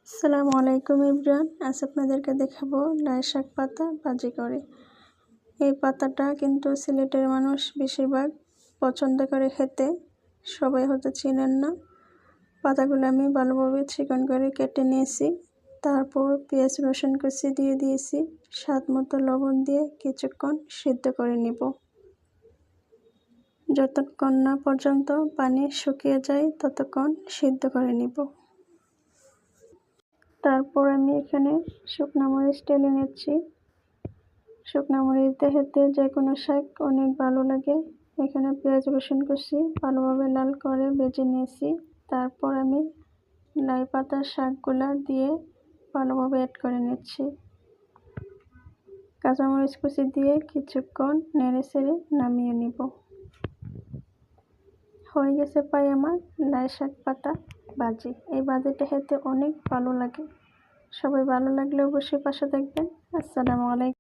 আসসালামু আলাইকুম এভরিওয়ান। আজ আপনাদেরকে দেখাবো লাই শাক পাতা ভাজি করে। এই পাতাটা কিন্তু সিলেটের মানুষ বেশিরভাগ পছন্দ করে খেতে, সবাই হয়তো চিনেন না। পাতাগুলো আমি ভালোভাবে চিকন করে কেটে নিয়েছি, তারপর পেঁয়াজ রসুন কুচি দিয়ে দিয়েছি, স্বাদ মতো লবণ দিয়ে কিছুক্ষণ সিদ্ধ করে নিব। যতক্ষণ না পর্যন্ত পানি শুকিয়ে যায় ততক্ষণ সিদ্ধ করে নিব। তারপর আমি এখানে শুকনো মরিচ টেলে নিচ্ছি। শুকনো মরিচ খেতে যে কোনো শাক অনেক ভালো লাগে। এখানে পেঁয়াজ রসুন কুচি ভালোভাবে লাল করে ভেজে নিয়েছি। তারপর আমি লাই পাতার শাকগুলা দিয়ে ভালোভাবে অ্যাড করে নিচ্ছি। কাঁচামরিচ কুচি দিয়ে কিছুক্ষণ নেড়ে চেড়ে নামিয়ে নিব। হয়ে গেছে প্রায় আমার লাই শাক পাতা ভাজি। এই ভাজিটা খেতে অনেক ভালো লাগে। সবাই ভালো লাগলে অবশ্যই পাশে থাকবেন। আসসালামু আলাইকুম।